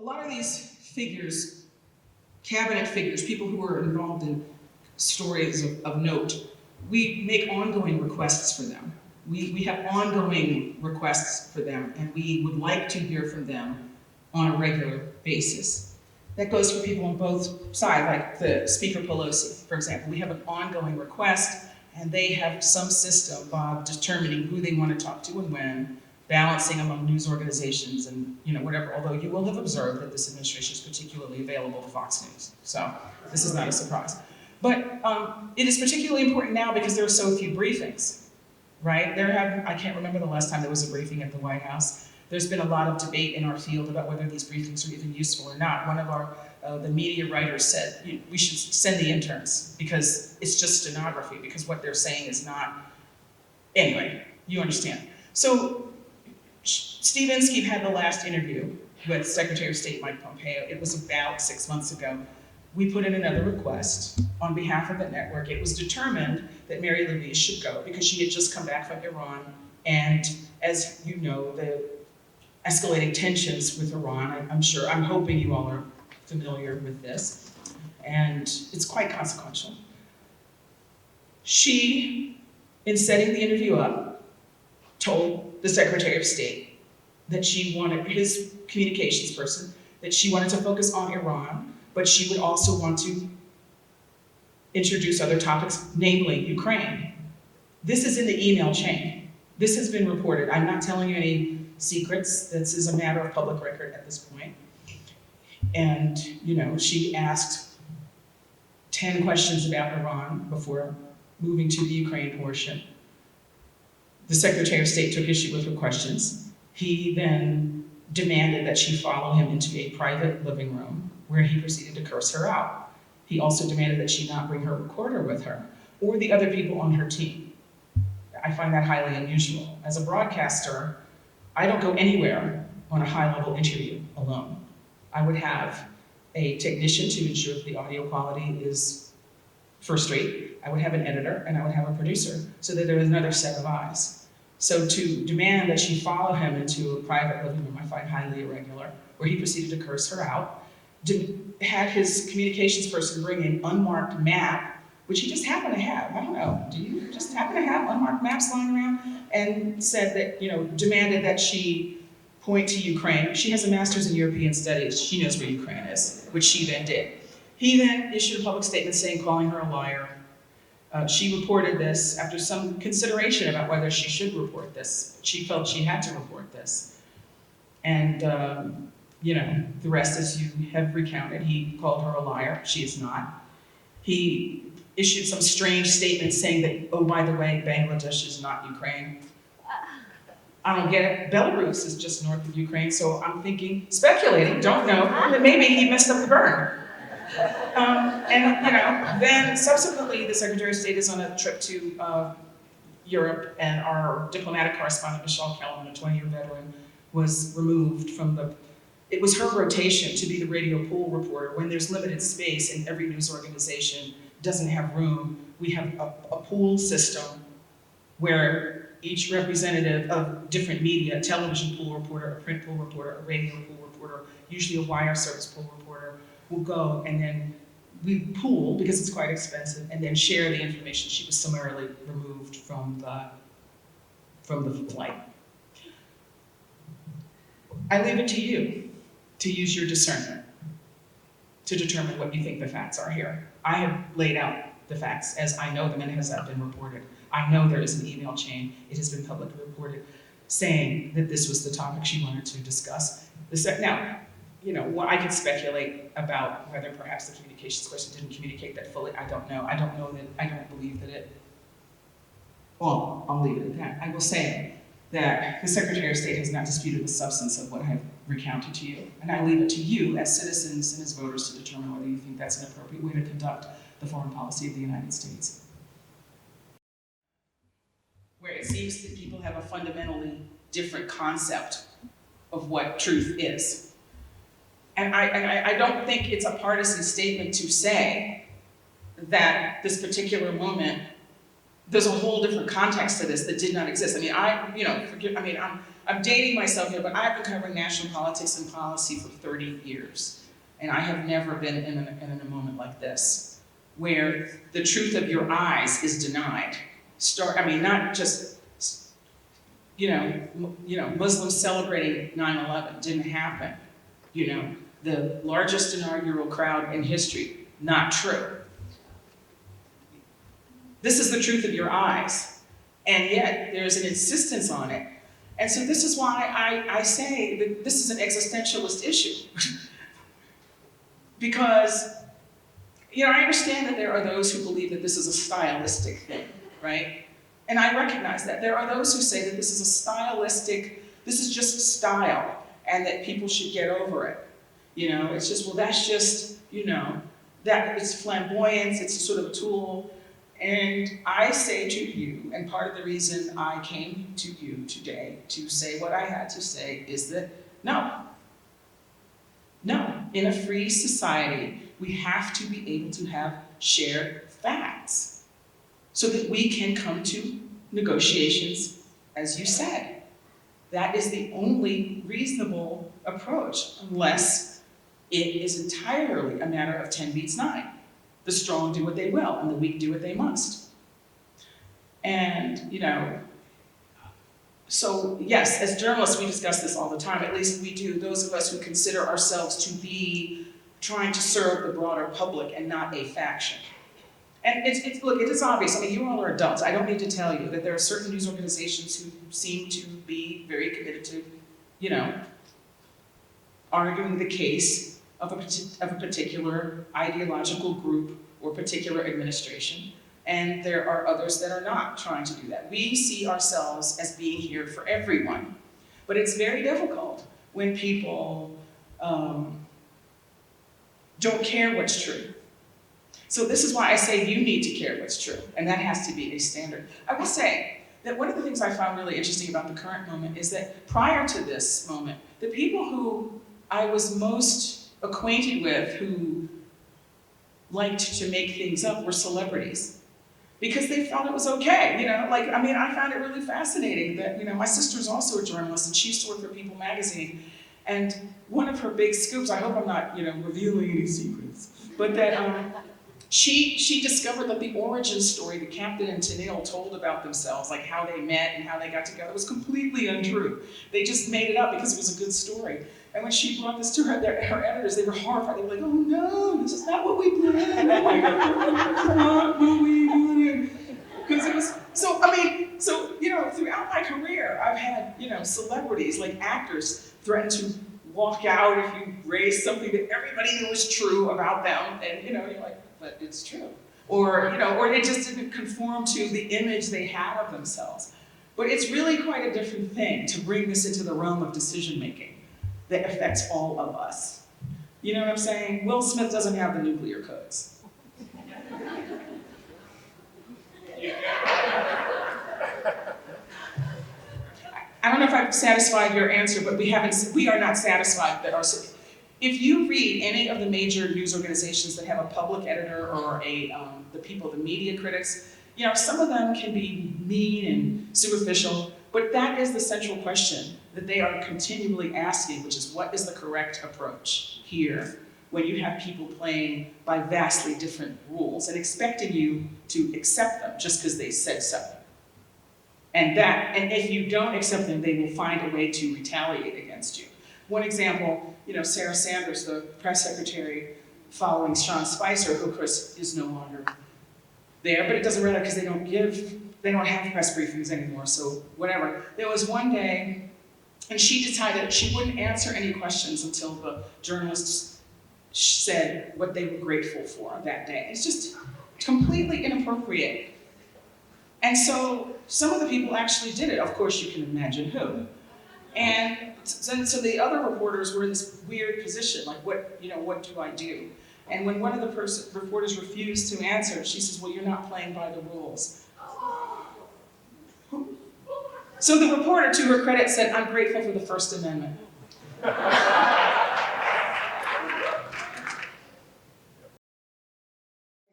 lot of these figures, cabinet figures, people who are involved in stories of note, we make ongoing requests for them. We have ongoing requests for them, and we would like to hear from them on a regular basis. That goes for people on both sides, like the Speaker Pelosi, for example. We have an ongoing request, and they have some system of determining who they want to talk to and when, balancing among news organizations and whatever, although you will have observed that this administration is particularly available to Fox News. So this is not a surprise. But it is particularly important now because there are so few briefings, right? I can't remember the last time there was a briefing at the White House. There's been a lot of debate in our field about whether these briefings are even useful or not. One of the media writers said we should send the interns because it's just stenography, because what they're saying is not, anyway, you understand. So Steve Inskeep had the last interview with Secretary of State Mike Pompeo. It was about 6 months ago. We put in another request on behalf of the network. It was determined that Mary Louise should go because she had just come back from Iran, and as you know, the escalating tensions with Iran, I'm hoping you all are familiar with this, and it's quite consequential. She, in setting the interview up, told the Secretary of State that she wanted, his communications person, that she wanted to focus on Iran, but she would also want to introduce other topics, namely Ukraine. This is in the email chain. This has been reported. I'm not telling you any secrets. This is a matter of public record at this point. And, she asked 10 questions about Iran before moving to the Ukraine portion. The Secretary of State took issue with her questions. He then demanded that she follow him into a private living room where he proceeded to curse her out. He also demanded that she not bring her recorder with her or the other people on her team. I find that highly unusual. As a broadcaster, I don't go anywhere on a high-level interview alone. I would have a technician to ensure that the audio quality is first rate. I would have an editor, and I would have a producer, so that there is another set of eyes. So to demand that she follow him into a private living room, I find highly irregular, where he proceeded to curse her out, had his communications person bring an unmarked map, which he just happened to have. I don't know, do you just happen to have unmarked maps lying around? And said that, demanded that she point to Ukraine. She has a master's in European studies. She knows where Ukraine is, which she then did. He then issued a public statement calling her a liar. She reported this after some consideration about whether she should report this. She felt she had to report this. And, the rest, as you have recounted, he called her a liar. She is not. He issued some strange statement saying that, oh, by the way, Bangladesh is not Ukraine. I don't get it. Belarus is just north of Ukraine, so I'm thinking, speculating, don't know, that maybe he messed up the burn. Then subsequently, the Secretary of State is on a trip to Europe, and our diplomatic correspondent, Michel Martin, a 20-year veteran, was removed from it was her rotation to be the radio pool reporter. When there's limited space and every news organization doesn't have room, we have a pool system where each representative of different media, a television pool reporter, a print pool reporter, a radio pool reporter, usually a wire service pool reporter, will go and then we pool, because it's quite expensive, and then share the information. She was summarily removed from the flight. I leave it to you to use your discernment to determine what you think the facts are here. I have laid out the facts as I know them and as have been reported. I know there is an email chain, it has been publicly reported, saying that this was the topic she wanted to discuss. Now, I could speculate about whether perhaps the communications person didn't communicate that fully. I don't know. I don't believe that it, well, I'll leave it at that. I will say that the Secretary of State has not disputed the substance of what I have recounted to you. And I leave it to you as citizens and as voters to determine whether you think that's an appropriate way to conduct the foreign policy of the United States. Where it seems that people have a fundamentally different concept of what truth is. And I don't think it's a partisan statement to say that this particular moment there's a whole different context to this that did not exist. I mean, I'm dating myself here, but I've been covering national politics and policy for 30 years. And I have never been in a moment like this, where the truth of your eyes is denied. Not just, Muslims celebrating 9/11 didn't happen. The largest inaugural crowd in history, not true. This is the truth of your eyes, and yet there's an insistence on it. And so this is why I say that this is an existentialist issue. Because, I understand that there are those who believe that this is a stylistic thing, right? And I recognize that. There are those who say that this is this is just style, and that people should get over it. It's just, that's just, that it's flamboyance, it's a sort of a tool. And I say to you, and part of the reason I came to you today to say what I had to say is that no, in a free society, we have to be able to have shared facts so that we can come to negotiations, as you said. That is the only reasonable approach, unless it is entirely a matter of 10 beats 9. The strong do what they will, and the weak do what they must. And, so yes, as journalists, we discuss this all the time. At least we do, those of us who consider ourselves to be trying to serve the broader public and not a faction. And look, it is obvious. I mean, you all are adults. I don't need to tell you that there are certain news organizations who seem to be very committed to, arguing the case of a particular ideological group or particular administration. And there are others that are not trying to do that. We see ourselves as being here for everyone. But it's very difficult when people don't care what's true. So this is why I say you need to care what's true, and that has to be a standard. I will say that one of the things I found really interesting about the current moment is that prior to this moment, the people who I was most acquainted with who liked to make things up were celebrities. Because they felt it was okay, I found it really fascinating that, my sister's also a journalist and she used to work for People magazine. And one of her big scoops, I hope I'm not, revealing any secrets, but that she discovered that the origin story that Captain and Tennille told about themselves, like how they met and how they got together, was completely untrue. They just made it up because it was a good story. And when she brought this to her editors, they were horrified. They were like, oh no, this is not what we planned. Oh my God, this is not what we wanted. Because it was, throughout my career, I've had, celebrities, like actors, threaten to walk out if you raise something that everybody knew was true about them. And, you're like, but it's true. Or it just didn't conform to the image they had of themselves. But it's really quite a different thing to bring this into the realm of decision making that affects all of us. You know what I'm saying? Will Smith doesn't have the nuclear codes. I don't know if I've satisfied your answer, but we are not satisfied that if you read any of the major news organizations that have a public editor or the media critics, some of them can be mean and superficial, but that is the central question that they are continually asking, which is what is the correct approach here when you have people playing by vastly different rules and expecting you to accept them just because they said so. And if you don't accept them, they will find a way to retaliate against you. One example, Sarah Sanders, the press secretary following Sean Spicer, who of course is no longer there, but it doesn't matter because they don't have press briefings anymore, so whatever. There was one day, and she decided she wouldn't answer any questions until the journalists said what they were grateful for that day. It's just completely inappropriate. And so some of the people actually did it. Of course, you can imagine who. And so the other reporters were in this weird position, like, what do I do? And when one of the reporters refused to answer, she says, well, you're not playing by the rules. So the reporter, to her credit, said, I'm grateful for the First Amendment.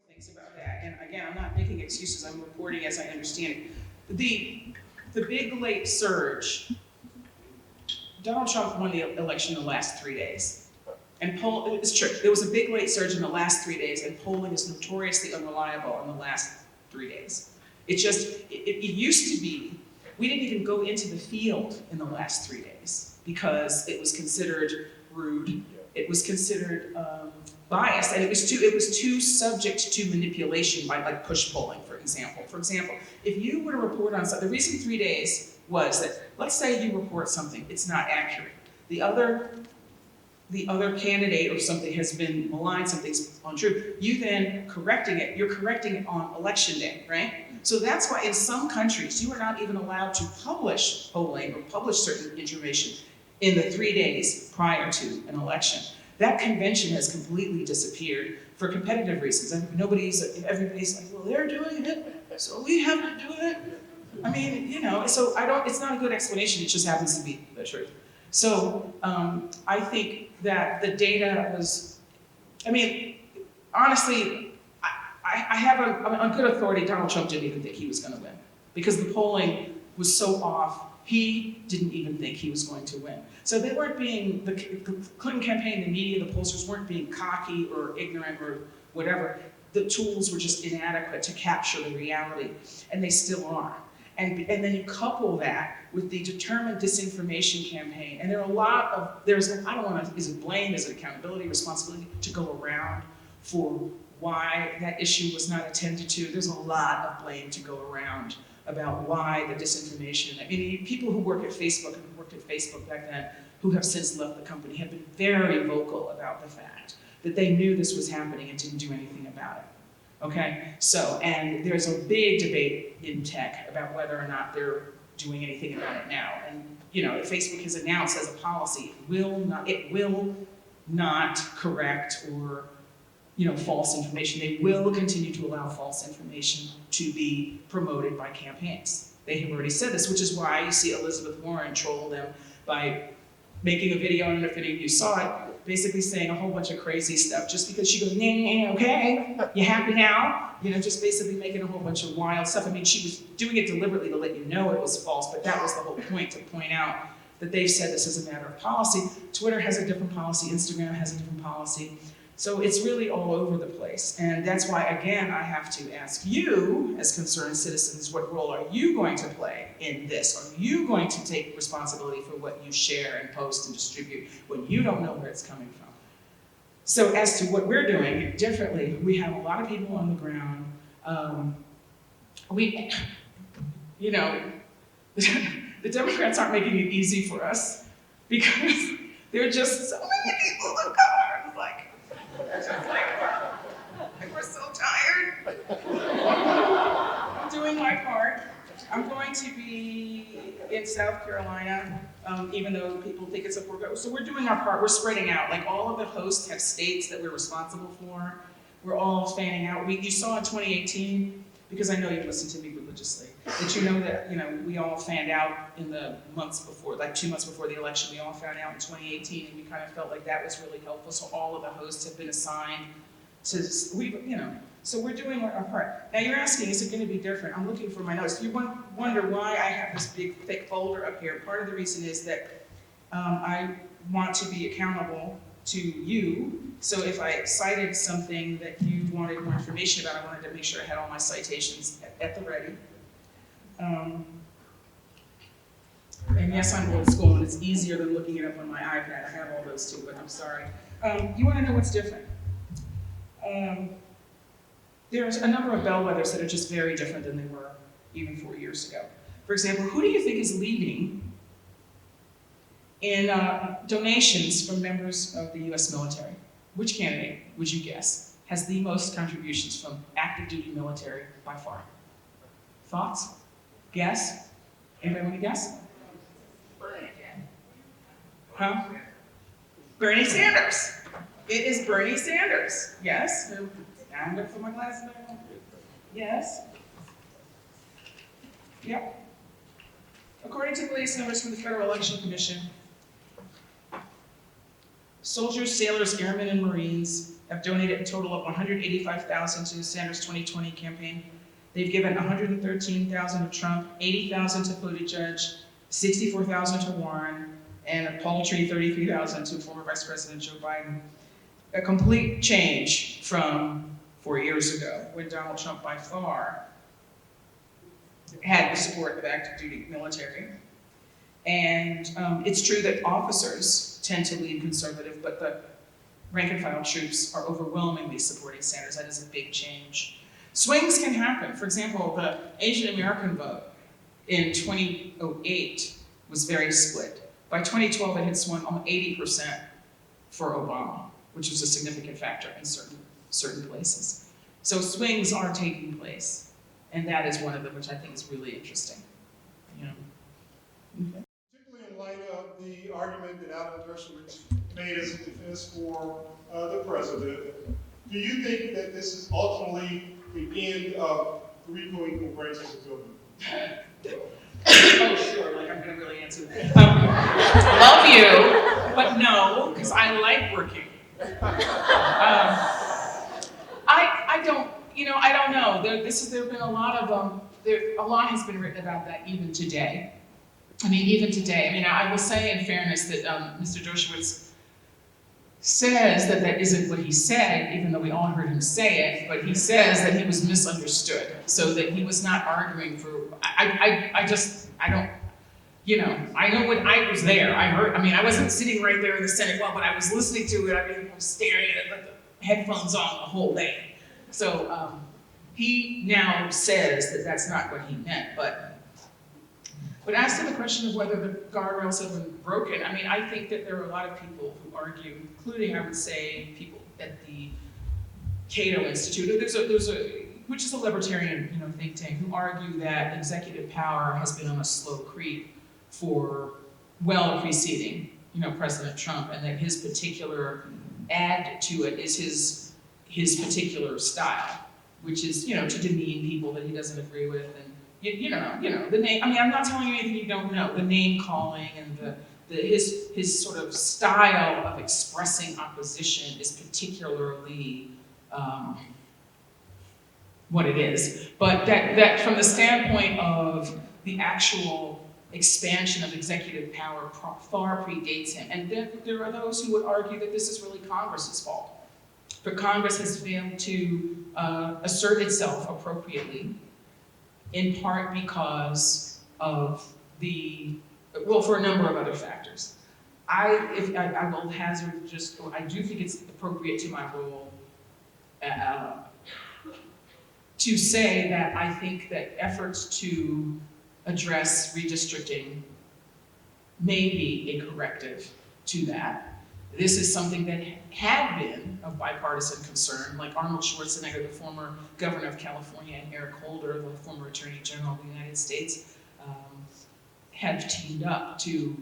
Things about that. And again, I'm not making excuses, I'm reporting as I understand it. The big late surge, Donald Trump won the election in the last 3 days. And it's true, there was a big late surge in the last 3 days, and polling is notoriously unreliable in the last 3 days. It used to be, we didn't even go into the field in the last 3 days because it was considered rude, it was considered biased, and it was too subject to manipulation by like push polling, for example. For example, if you were to report on something, the reason 3 days was that, let's say you report something, it's not accurate. The other candidate or something has been maligned, something's untrue, you're correcting it on election day, right? So that's why in some countries you are not even allowed to publish polling or publish certain information in the 3 days prior to an election. That convention has completely disappeared for competitive reasons. Everybody's like, well, they're doing it, so we have to do it. I mean, so it's not a good explanation, it just happens to be the truth. So I think that the data was, honestly, I have on good authority, Donald Trump didn't even think he was gonna win because the polling was so off, he didn't even think he was going to win. So they weren't being, the Clinton campaign, the media, the pollsters weren't being cocky or ignorant or whatever. The tools were just inadequate to capture the reality, and they still are. And then you couple that with the determined disinformation campaign, and I don't want to, is it blame, is it accountability, responsibility to go around for why that issue was not attended to. There's a lot of blame to go around about why the disinformation, people who work at Facebook and who worked at Facebook back then, who have since left the company, have been very vocal about the fact that they knew this was happening and didn't do anything about it. Okay, so, and there's a big debate in tech about whether or not they're doing anything about it now. And Facebook has announced as a policy, it will not correct or false information. They will continue to allow false information to be promoted by campaigns. They have already said this, which is why you see Elizabeth Warren troll them by making a video, I don't know if any of you saw it, basically saying a whole bunch of crazy stuff just because she goes, okay, you happy now? Just basically making a whole bunch of wild stuff. She was doing it deliberately to let you know it was false, but that was the whole point, to point out that they've said this is a matter of policy. Twitter has a different policy, Instagram has a different policy. So it's really all over the place. And that's why, again, I have to ask you, as concerned citizens, what role are you going to play in this? Are you going to take responsibility for what you share and post and distribute when you don't know where it's coming from? So as to what we're doing differently, we have a lot of people on the ground. The Democrats aren't making it easy for us because there are just so many people of color. We're so tired. I'm doing my part. I'm going to be in South Carolina, even though people think it's a poor go. So we're doing our part. We're spreading out. Like all of the hosts have states that we're responsible for. We're all fanning out. You saw in 2018, because I know you've listened to me religiously, that we all fanned out in the months before, like 2 months before the election, we all found out in 2018, and we kind of felt like that was really helpful. So all of the hosts have been assigned to, so we're doing our part. Now you're asking, is it going to be different? I'm looking for my notes. You wonder why I have this big, thick folder up here. Part of the reason is that I want to be accountable to you. So if I cited something that you wanted more information about, I wanted to make sure I had all my citations at the ready. And yes, I'm old school, and it's easier than looking it up on my iPad. I have all those too, but I'm sorry. You want to know what's different? There's a number of bellwethers that are just very different than they were even 4 years ago. For example, who do you think is leading in donations from members of the US military? Which candidate, would you guess, has the most contributions from active duty military by far? Thoughts? Guess? Anybody want to guess? Huh? Bernie Sanders. It is Bernie Sanders. Yes. I'm looking for my glasses. Yes. Yep. According to the latest numbers from the Federal Election Commission, soldiers, sailors, airmen, and Marines have donated a total of $185,000 to Sanders' 2020 campaign. They've given $113,000 to Trump, $80,000 to Buttigieg, $64,000 to Warren, and a paltry $33,000 to former Vice President Joe Biden. A complete change from 4 years ago, when Donald Trump by far had the support of active duty military. And it's true that officers tend to lean conservative, but the rank and file troops are overwhelmingly supporting Sanders. That is a big change. Swings can happen. For example, the Asian American vote in 2008 was very split. By 2012, it had swung almost 80% for Obama, which was a significant factor in certain places. So swings are taking place, and that is one of them, which I think is really interesting. You know? Okay. Particularly in light of the argument that Alan Dershowitz made as a defense for the president, do you think that this is ultimately the end of the RICO equal branches of government? Oh, sure, like I'm gonna really answer that. Love you, but no, because I like working. I don't, I don't know. There have been a lot of, a lot has been written about that even today. I will say in fairness that Mr. Dershowitz says that that isn't what he said, even though we all heard him say it, but he says that he was misunderstood, so that he was not arguing for, I know when I was there, I wasn't sitting right there in the Senate, well, but I was listening to it, I was staring at it with the headphones on the whole day. So he now says that that's not what he meant, but as to the question of whether the guardrails have been broken, I think that there are a lot of people who argue, including, I would say, people at the Cato Institute, which is a libertarian think tank, who argue that executive power has been on a slow creep for well preceding President Trump, and that his particular add to it is his particular style, which is to demean people that he doesn't agree with, and the name. I'm not telling you anything you don't know. The name calling and his sort of style of expressing opposition is particularly what it is. But that from the standpoint of the actual expansion of executive power far predates him. And then there are those who would argue that this is really Congress's fault. But Congress has failed to assert itself appropriately, in part because of for a number of other factors. I will hazard I do think it's appropriate to my role to say that I think that efforts to address redistricting may be a corrective to that. This is something that had been of bipartisan concern, like Arnold Schwarzenegger, the former governor of California, and Eric Holder, the former Attorney General of the United States, have teamed up to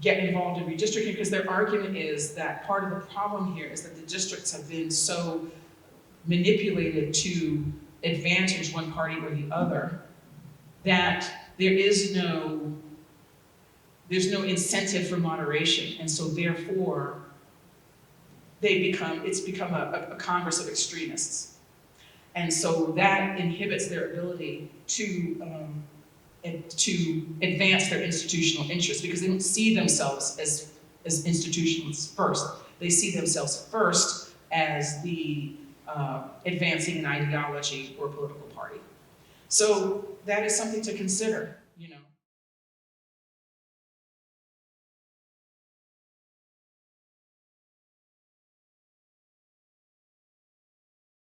get involved in redistricting, because their argument is that part of the problem here is that the districts have been so manipulated to advantage one party or the other that there's no incentive for moderation, and so therefore it's become a Congress of extremists, and so that inhibits their ability to advance their institutional interests, because they don't see themselves as institutionalists first. They see themselves first as the advancing an ideology or political party. So that is something to consider,